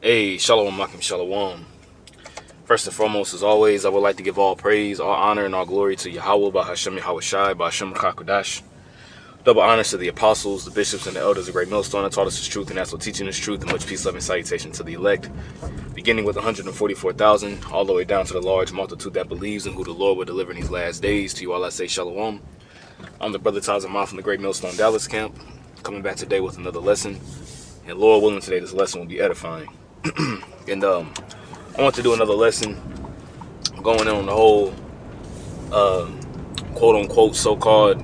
Hey, Shalom, Makim Shalom. First and foremost, as always, I would like to give all praise, all honor, and all glory to Yahweh, by Hashem Yahweh Shai, by Hashem Kakodash. Double honors to the apostles, the bishops, and the elders of Great Millstone that taught us his truth and that's what teaching his truth, and much peace, love, and salutation to the elect, beginning with 144,000, all the way down to the large multitude that believes in who the Lord will deliver in these last days. To you all I say Shalom. I'm the brother Tazamah from the Great Millstone Dallas camp, coming back today with another lesson. And Lord willing, today this lesson will be edifying. And I want to do another lesson going on the whole quote-unquote so-called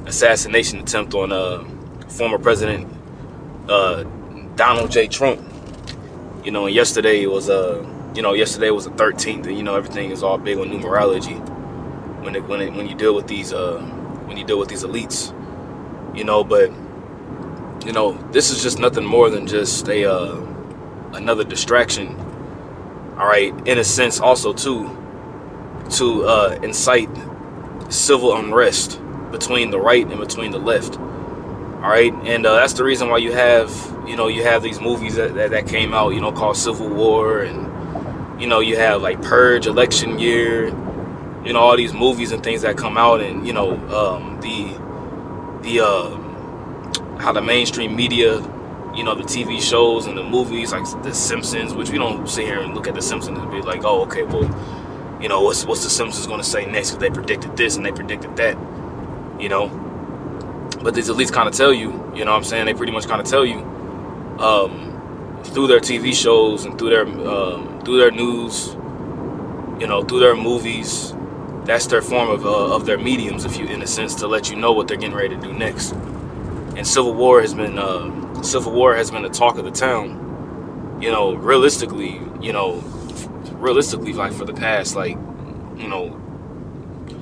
assassination attempt on former President Donald J. Trump. You know, and yesterday was yesterday was the 13th, and you know everything is all big on numerology when you deal with these elites. You know, but you know, this is just nothing more than just another distraction. All right, in a sense, also to incite civil unrest between the right and between the left. All right, and that's the reason why you have these movies that came out, you know, called Civil War, and you know you have like Purge, Election Year, you know, all these movies and things that come out, and you know how the mainstream media, you know, the TV shows and the movies like The Simpsons, which we don't sit here and look at The Simpsons and be like, oh, okay, well, you know, what's The Simpsons going to say next? Because they predicted this and they predicted that, you know. But these elites kind of tell you, you know what I'm saying? They pretty much kind of tell you through their TV shows and through their news, you know, through their movies. That's their form of their mediums, if you, in a sense, to let you know what they're getting ready to do next. And Civil War has been the talk of the town, you know, realistically, like for the past, like, you know,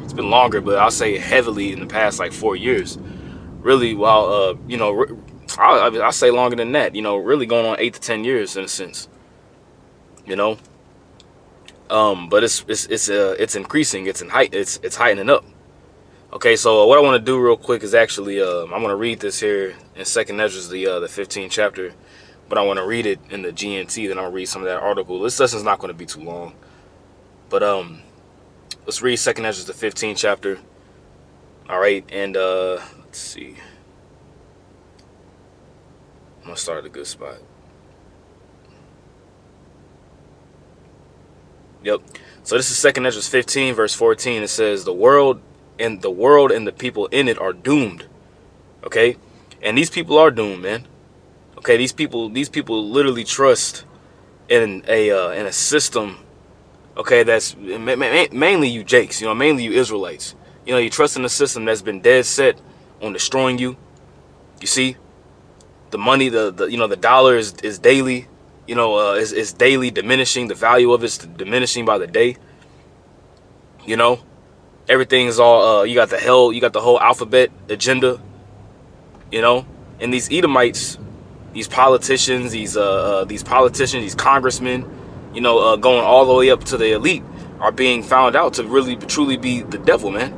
it's been longer, but I'll say heavily in the past, like 4 years, really, while, you know, I'll say longer than that, you know, really going on 8 to 10 years in a sense, you know, but it's increasing, it's heightening up. Okay, so what I want to do real quick is actually, I'm going to read this here in Second Ezra, the 15th chapter, but I want to read it in the GNT, then I'll read some of that article. This lesson's not going to be too long, but let's read Second Ezra, the 15th chapter. All right, and let's see. I'm going to start at a good spot. Yep. So this is Second Ezra 15, verse 14. It says, the world and the people in it are doomed. Okay, and these people are doomed, man. Okay, these people literally trust in a system. Okay, that's mainly you Jakes, you know, mainly you Israelites. You know, you trust in a system that's been dead set on destroying you. You see, the money, the dollar is daily, you know, is daily diminishing. The value of it's diminishing by the day. You know. Everything is all, you got the whole alphabet agenda, you know, and these Edomites, these politicians, these congressmen, you know, going all the way up to the elite, are being found out to really truly be the devil, man.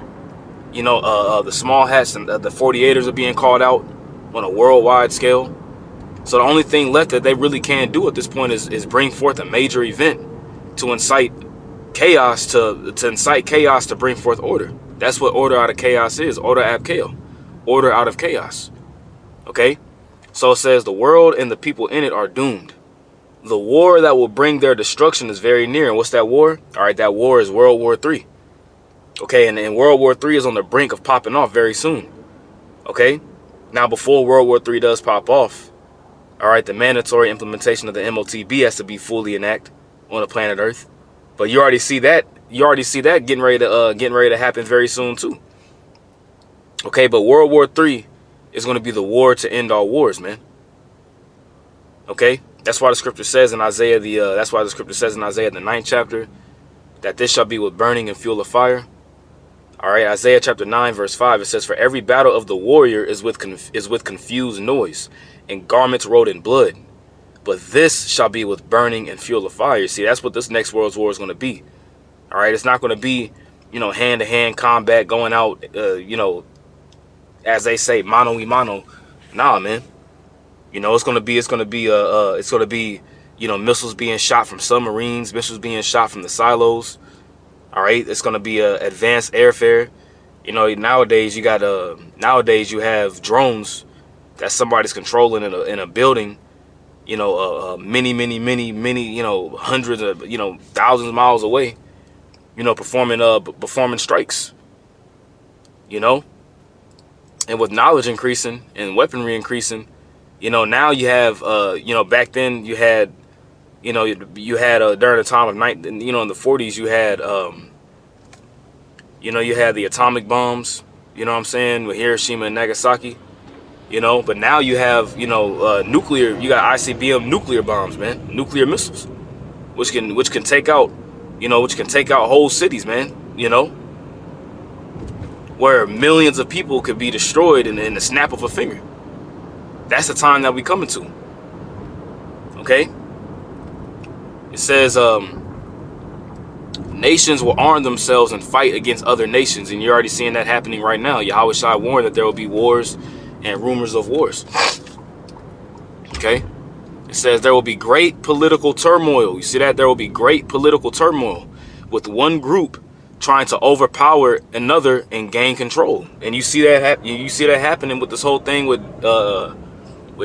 You know, the small hats and the 48ers are being called out on a worldwide scale. So the only thing left that they really can do at this point is bring forth a major event to incite chaos, to incite chaos, to bring forth order. That's what order out of chaos is. Order ab chaos. Order out of chaos. Okay? So it says the world and the people in it are doomed. The war that will bring their destruction is very near. And what's that war? All right, that war is World War III. Okay, and World War III is on the brink of popping off very soon. Okay? Now, before World War III does pop off, all right, the mandatory implementation of the MOTB has to be fully enacted on the planet Earth. But you already see that. Getting ready to happen very soon too. Okay, but World War III is going to be the war to end all wars, man. Okay, that's why the scripture says in Isaiah the 9th chapter that this shall be with burning and fuel of fire. All right, Isaiah chapter 9 verse 5, it says, for every battle of the warrior is with confused noise and garments rolled in blood. But this shall be with burning and fuel of fire. See, that's what this next world's war is going to be. All right, it's not going to be, you know, hand-to-hand combat going out, you know, as they say, mano y mano. Nah, man. You know, it's going to be missiles being shot from submarines, missiles being shot from the silos. All right, it's going to be advanced airfare. Nowadays you have drones that somebody's controlling in a building. Many, hundreds of, thousands of miles away. Performing strikes. And with knowledge increasing and weaponry increasing, now you have, back then you had, during the time of in the 40s, you had, you had the atomic bombs, what I'm saying, with Hiroshima and Nagasaki, but now you have, nuclear, you got ICBM nuclear bombs, man, nuclear missiles, which can take out, whole cities, man, where millions of people could be destroyed in the snap of a finger. That's the time that we coming to. Okay? It says, nations will arm themselves and fight against other nations, and you're already seeing that happening right now. Yahweh Shai warned that there will be wars and rumors of wars. Okay? It says there will be great political turmoil. You see that? There will be great political turmoil with one group trying to overpower another and gain control. And you see that happening with this whole thing with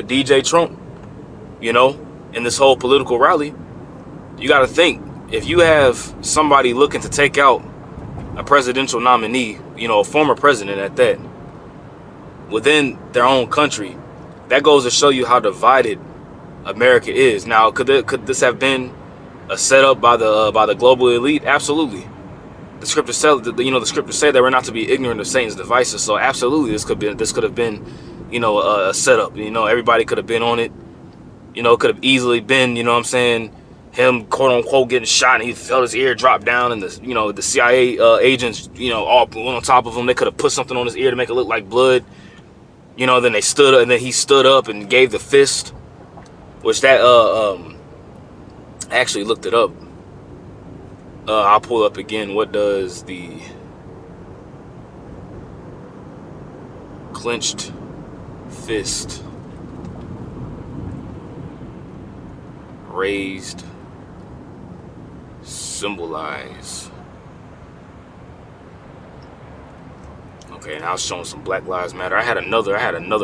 DJ Trump, in this whole political rally. You got to think, if you have somebody looking to take out a presidential nominee, a former president at that, within their own country, that goes to show you how divided America is. Now, could this have been a setup by the global elite? Absolutely. The scriptures say that we're not to be ignorant of Satan's devices. So absolutely, this could have been, a setup. Everybody could have been on it. It could have easily been, him quote unquote getting shot and he felt his ear drop down, and the CIA agents, all on top of him. They could have put something on his ear to make it look like blood. Then he stood up and gave the fist, which that I actually looked it up. I'll pull up again. What does the clenched fist, raised, symbolize? Okay, now I was showing some Black Lives Matter. I had another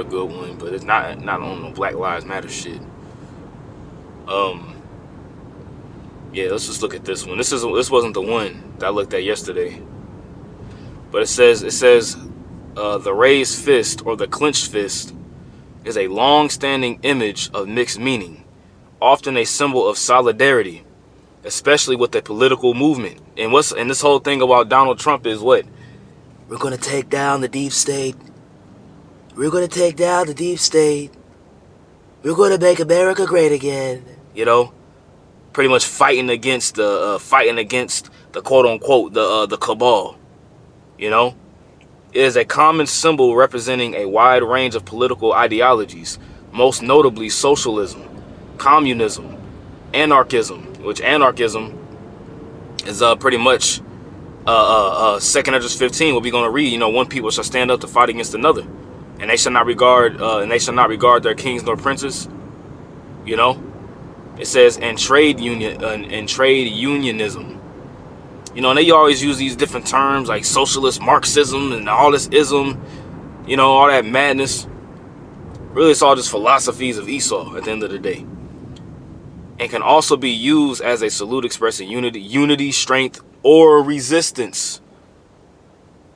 good one, but it's not on the Black Lives Matter shit. Yeah, let's just look at this one. This wasn't the one that I looked at yesterday. But it says the raised fist or the clenched fist is a long-standing image of mixed meaning, often a symbol of solidarity, especially with the political movement. And this whole thing about Donald Trump is what? We're going to take down the deep state. We're going to take down the deep state. We're going to make America great again. Pretty much fighting against the quote unquote the cabal. It is a common symbol representing a wide range of political ideologies, most notably socialism, communism, anarchism, which anarchism is pretty much 2nd Esdras 15, what we're going to read. One people shall stand up to fight against another, and they shall not regard their kings nor princes. It says, and trade unionism. And they always use these different terms like socialist Marxism and all this ism, all that madness. Really, it's all just philosophies of Esau at the end of the day. And can also be used as a salute expressing unity, strength, or resistance.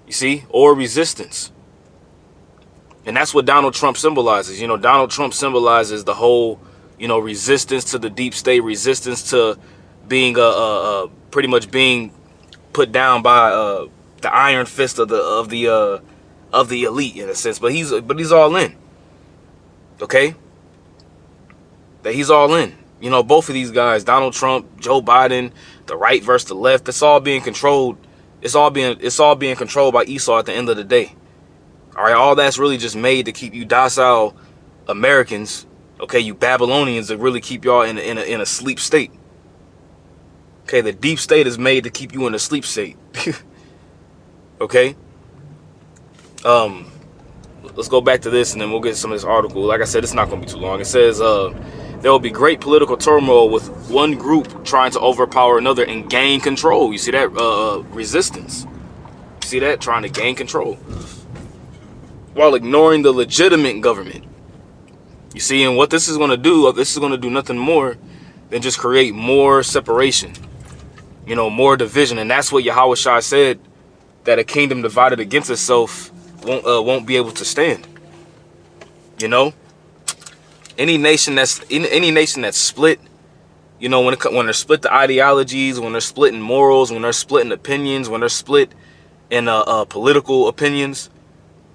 You see, or resistance. And that's what Donald Trump symbolizes. Donald Trump symbolizes the whole, resistance to the deep state, resistance to being pretty much being put down by the iron fist of the elite in a sense. But he's all in. Okay? That he's all in. Both of these guys, Donald Trump, Joe Biden, the right versus the left, it's all being controlled. It's all being controlled by Esau at the end of the day. All right, all that's really just made to keep you docile Americans, okay, you Babylonians, to really keep y'all in a sleep state. Okay, the deep state is made to keep you in a sleep state. Okay? Let's go back to this and then we'll get some of this article. Like I said, it's not going to be too long. It says, there will be great political turmoil with one group trying to overpower another and gain control. You see that resistance? You see that, trying to gain control while ignoring the legitimate government. You see, and what this is going to do, this is going to do nothing more than just create more separation, you know, more division. And that's what Yahweh Shai said, that a kingdom divided against itself won't be able to stand. You know, any nation that's split, you know, when they're split the ideologies, when they're split in morals, when they're split in opinions, when they're split in political opinions,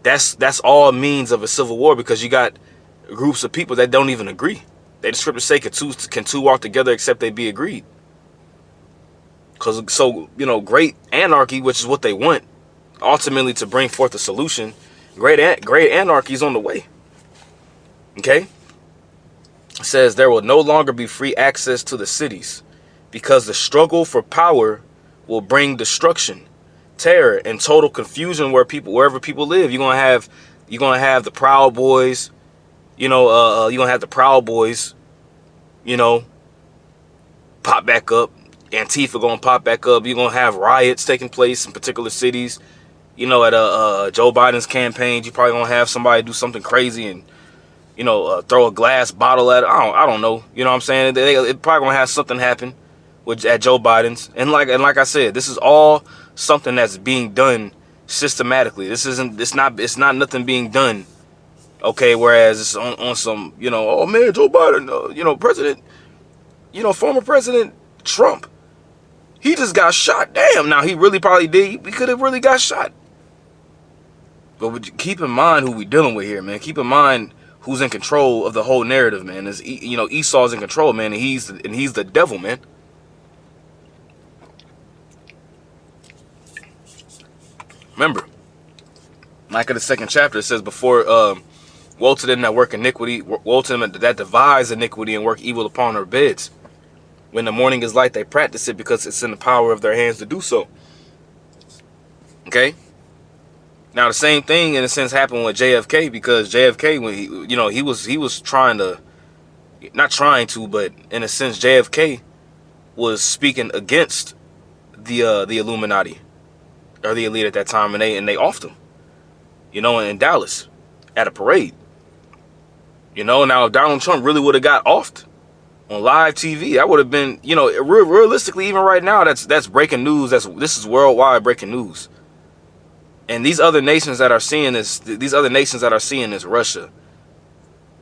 that's all means of a civil war, because you got groups of people that don't even agree. The scriptures say, can two walk together except they be agreed? So, you know, great anarchy, which is what they want, ultimately to bring forth a solution. Great anarchy is on the way. Okay? It says there will no longer be free access to the cities, because the struggle for power will bring destruction, terror, and total confusion wherever people live. You're gonna have the Proud Boys, you know, you're gonna have the Proud Boys, you know, pop back up. Antifa gonna pop back up. You're gonna have riots taking place in particular cities. You know, at Joe Biden's campaign, you probably gonna have somebody do something crazy and, you know, throw a glass bottle at it. I don't know. You know what I'm saying? It probably gonna have something happen at Joe Biden's. And like I said, this is all something that's being done systematically. It's not nothing being done, okay, whereas it's on some, you know, oh man, Joe Biden, you know, former President Trump, he just got shot. Damn, now he really probably did. He could have really got shot. But keep in mind who we dealing with here, man. Keep in mind who's in control of the whole narrative, man. You know, Esau's in control, man, and he's the devil, man. Remember, like in the 2nd chapter, it says, before, woe to them that work iniquity, woe to them that devise iniquity and work evil upon their beds. When the morning is light, they practice it, because it's in the power of their hands to do so. Okay? Now, the same thing, in a sense, happened with JFK, because JFK, when he was trying to, not trying to, but in a sense, JFK was speaking against the Illuminati, or the elite at that time, and they offed him, you know, in Dallas at a parade. You know, now if Donald Trump really would have got offed on live TV, that would have been, you know, realistically, even right now, that's breaking news. This is worldwide breaking news. And these other nations that are seeing this, Russia,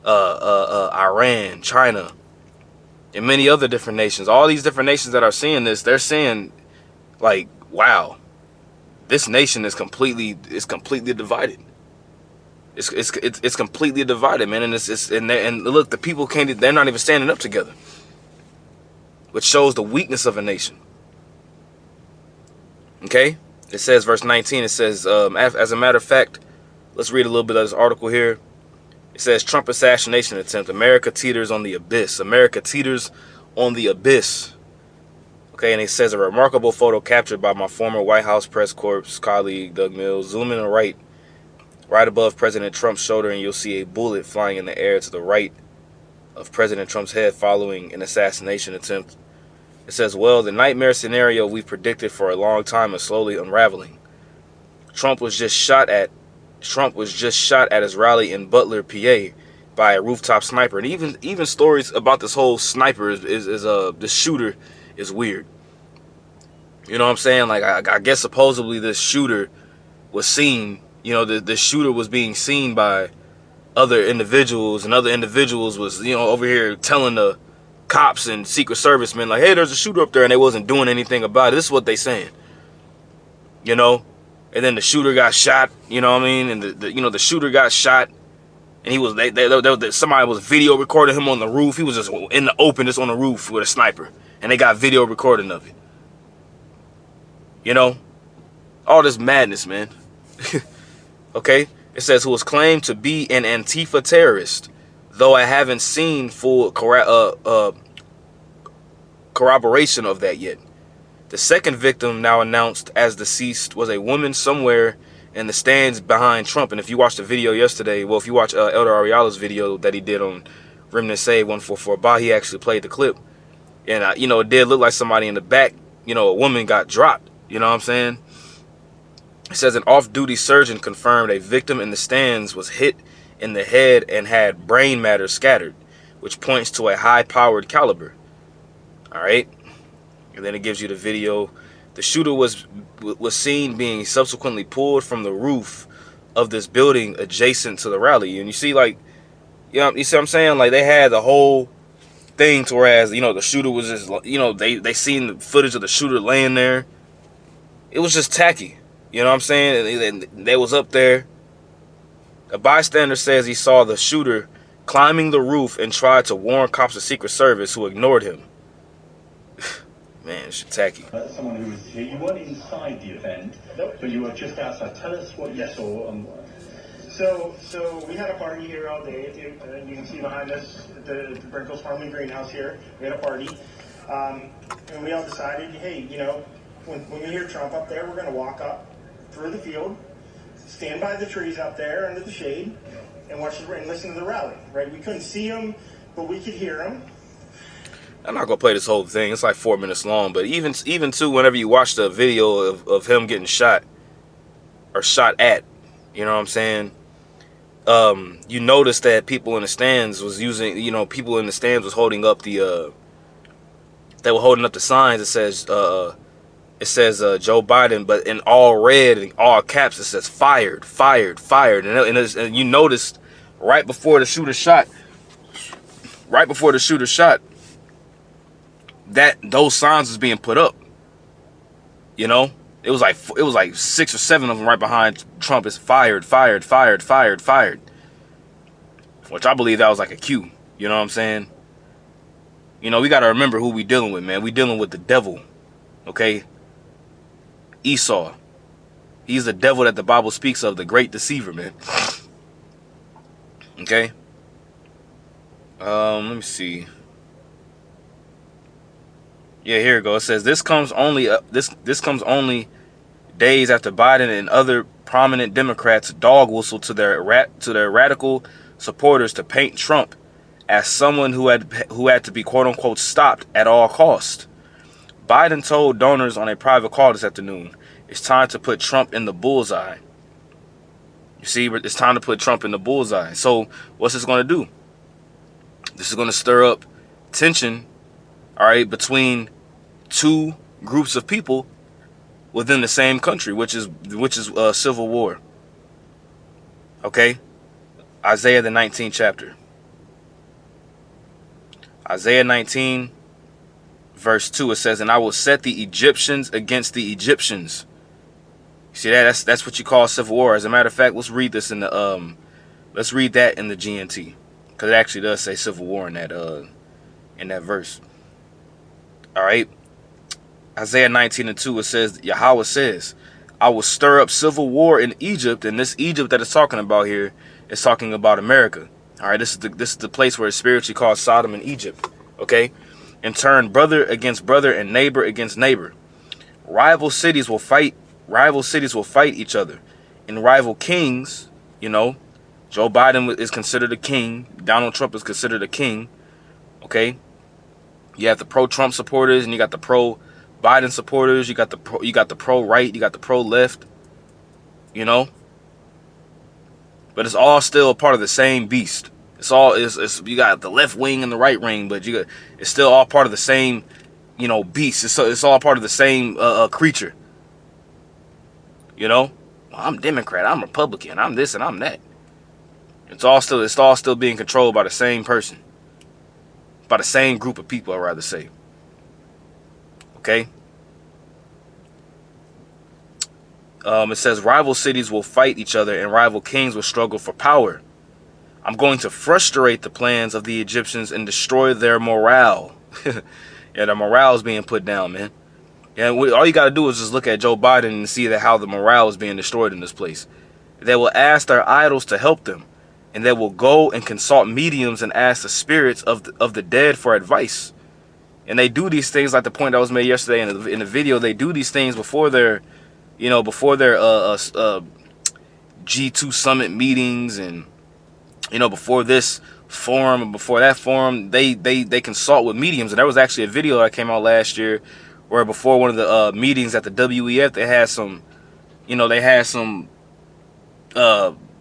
Iran, China, and many other different nations, all these different nations that are seeing this, they're saying, like, wow, this nation is completely divided. It's completely divided, man. And look, the people they're not even standing up together, which shows the weakness of a nation. Okay? It says, verse 19, it says, as a matter of fact, let's read a little bit of this article here. It says, Trump assassination attempt. America teeters on the abyss. America teeters on the abyss. Okay, and it says, a remarkable photo captured by my former White House press corps colleague, Doug Mills. Zoom in right above President Trump's shoulder, and you'll see a bullet flying in the air to the right of President Trump's head following an assassination attempt. It says, well, the nightmare scenario we've predicted for a long time is slowly unraveling. Trump was just shot at his rally in Butler, PA, by a rooftop sniper. And even stories about this whole sniper this shooter is weird. You know what I'm saying? Like, I guess supposedly this shooter was seen, you know, the shooter was being seen by other individuals, and other individuals was, you know, over here telling the cops and Secret Service men, like, hey, there's a shooter up there, and they wasn't doing anything about it. This is what they saying, you know. And then the shooter got shot, you know what I mean? And the shooter got shot, and he was somebody was video recording him on the roof. He was just in the open, just on the roof with a sniper, and they got video recording of it. You know, all this madness, man. Okay, it says, who was claimed to be an Antifa terrorist, though I haven't seen full corroboration of that yet. The second victim, now announced as deceased, was a woman somewhere in the stands behind Trump. And if you watched the video yesterday, well, if you watch Elder Ariala's video that he did on Remnant Say 144 Ba, he actually played the clip. And, you know, it did look like somebody in the back, you know, a woman got dropped. You know what I'm saying? It says an off-duty surgeon confirmed a victim in the stands was hit in the head and had brain matter scattered, which points to a high-powered caliber. All right. And then it gives you the video. The shooter was seen being subsequently pulled from the roof of this building adjacent to the rally. And you see, like, you know, you see what I'm saying? Like, they had the whole thing to whereas, you know, the shooter was just, you know, they seen the footage of the shooter laying there. It was just tacky. You know what I'm saying? They was up there. A bystander says he saw the shooter climbing the roof and tried to warn cops of Secret Service who ignored him. Man, it's tacky. Someone who was here, you weren't inside the event, but you were just outside. Tell us what you saw. So we had a party here all day. You can see behind us the Brinkles Farming Greenhouse here. We had a party, and we all decided, hey, you know, when we hear Trump up there, we're going to walk up through the field, stand by the trees up there under the shade, and watch and listen to the rally. Right? We couldn't see them, but we could hear them. I'm not gonna play this whole thing. It's like 4 minutes long. But even too, whenever you watch the video of him getting shot or shot at, you know what I'm saying? You notice that people in the stands was using, you know, people in the stands was holding up the, they were holding up the signs that says, Joe Biden, but in all red and all caps it says fired, fired, fired. And you noticed right before the shooter shot, that those signs was being put up. You know, it was like 6 or 7 of them right behind Trump. Is fired, fired, fired, fired, fired. Which I believe that was like a cue. You know what I'm saying? You know, we got to remember who we dealing with, man. We dealing with the devil. Okay? Esau. He's the devil that the Bible speaks of, the great deceiver, man. Okay? Let me see. Yeah, here it goes. It says this comes only this comes only days after Biden and other prominent Democrats dog whistle to their radical supporters to paint Trump as someone who had to be quote unquote stopped at all cost. Biden told donors on a private call this afternoon, "It's time to put Trump in the bullseye." You see, it's time to put Trump in the bullseye. So what's this going to do? This is going to stir up tension, all right, between two groups of people within the same country, which is civil war. Okay? Isaiah the 19th chapter. Isaiah 19 verse 2, it says, "And I will set the Egyptians against the Egyptians." See that? That's what you call civil war. As a matter of fact, let's read this in the let's read that in the GNT, because it actually does say civil war in that verse. All right. Isaiah 19:2, it says, Yahweh says, "I will stir up civil war in Egypt," and this Egypt that it's talking about here is talking about America. All right, this is the place where it's spiritually called Sodom and Egypt. Okay, and turn brother against brother and neighbor against neighbor. Rival cities will fight each other, and rival kings. You know, Joe Biden is considered a king. Donald Trump is considered a king. Okay, you have the pro-Trump supporters and you got the pro-Biden supporters. You got the pro-right. You got the pro-left. You know, but it's all still part of the same beast. It's you got the left wing and the right wing, but it's still all part of the same, you know, beast. It's all part of the same creature. You know, well, I'm Democrat, I'm Republican, I'm this and I'm that. It's all still being controlled by the same person, by the same group of people, I'd rather say. Okay. It says rival cities will fight each other and rival kings will struggle for power. I'm going to frustrate the plans of the Egyptians and destroy their morale. Yeah, their morale is being put down, man. Yeah, all you got to do is just look at Joe Biden and see that how the morale is being destroyed in this place. They will ask their idols to help them, and they will go and consult mediums and ask the spirits of the dead for advice. And they do these things like the point that was made yesterday in the video. They do these things before their G2 summit meetings, and you know, before this forum, and before that forum, they consult with mediums. And there was actually a video that came out last year where before one of the meetings at the WEF, they had some,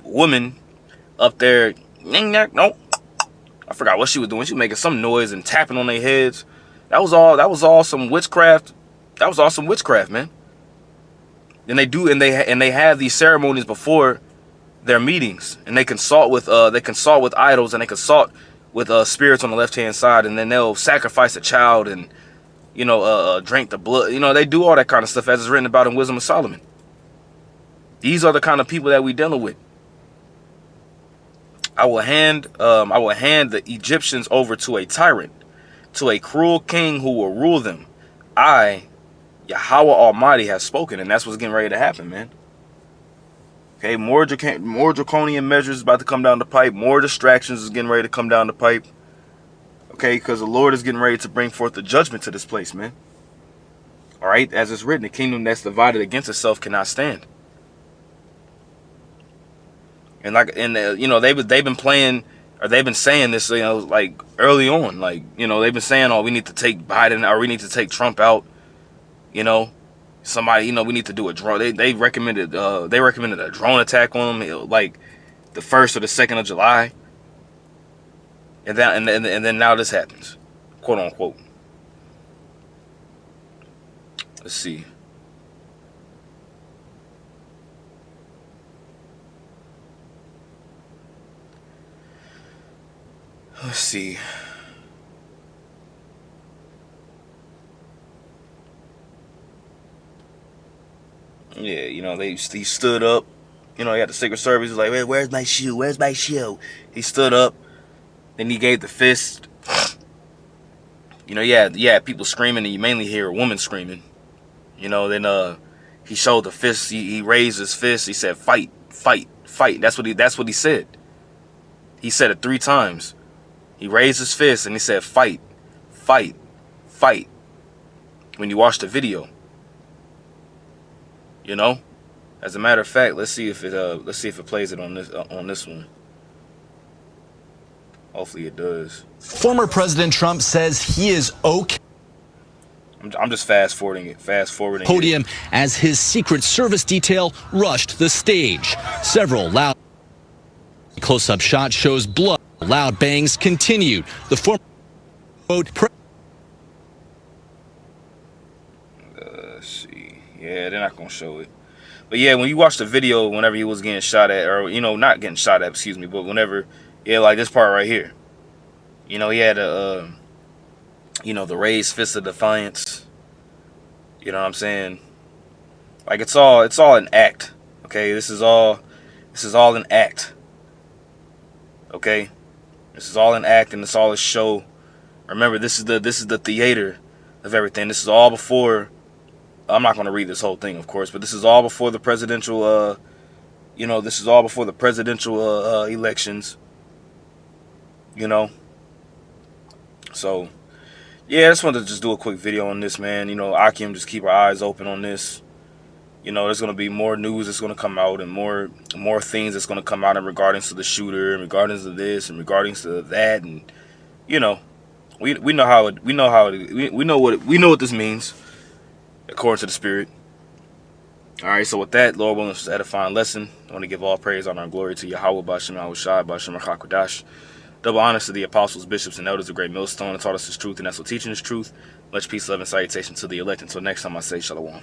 woman up there. No, I forgot what she was doing. She was making some noise and tapping on their heads. That was all some witchcraft. That was all some witchcraft, man. And they have these ceremonies before their meetings, and they consult with idols, and they consult with spirits on the left hand side, and then they'll sacrifice a child and drink the blood. They do all that kind of stuff as is written about in Wisdom of Solomon. These are the kind of people that we dealing with. I will hand the Egyptians over to a tyrant, to a cruel king who will rule them. I, Yahweh Almighty, has spoken, and that's what's getting ready to happen, man. Okay, more draconian measures about to come down the pipe. More distractions is getting ready to come down the pipe. Okay, because the Lord is getting ready to bring forth the judgment to this place, man. All right, as it's written, the kingdom that's divided against itself cannot stand. And they've been playing, or they've been saying this, like early on, like they've been saying, oh, we need to take Biden, or we need to take Trump out. Somebody, we need to do a drone. They recommended a drone attack on them, like the 1st or the 2nd of July. And then now this happens, quote unquote. Let's see. Let's see. Yeah, he stood up. He had the Secret Service. He was like, "Hey, where's my shoe? Where's my shoe?" He stood up. Then he gave the fist. Yeah, people screaming, and you mainly hear a woman screaming. Then he showed the fist. He raised his fist. He said, "Fight, fight, fight." That's what he said. He said it 3 times. He raised his fist and he said, "Fight, fight, fight." When you watch the video, as a matter of fact, let's see if it plays it on this one. Hopefully it does. Former President Trump says he is okay. I'm just fast forwarding it. Podium as his Secret Service detail rushed the stage. Several loud close-up shot shows blood. Loud bangs continued. The former let's see. Yeah, they're not gonna show it. But yeah, when you watch the video, whenever he was getting shot at, or not getting shot at, excuse me, but whenever, like this part right here, he had a, the raised fist of defiance. You know what I'm saying? Like it's all an act. Okay, this is all an act. Okay, this is all an act, and it's all a show. Remember, this is the theater of everything. This is all before. I'm not going to read this whole thing, of course, but this is all before the presidential. This is all before the presidential elections. So, yeah, I just wanted to just do a quick video on this, man. Akim, just keep our eyes open on this. There's going to be more news that's going to come out, and more things that's going to come out in regards to the shooter, in regards to this, and regards to that, and we know what this means according to the Spirit. All right, so with that, Lord willing, it's an edifying lesson. I want to give all praise, honor, and glory to Yahweh, Bashem, Yahushai, Bashem, HaKadosh. Double honors to the apostles, bishops, and elders of Great Millstone, and taught us His truth, and that's what teaching His truth. Much peace, love, and salutation to the elect. Until next time, I say shalom.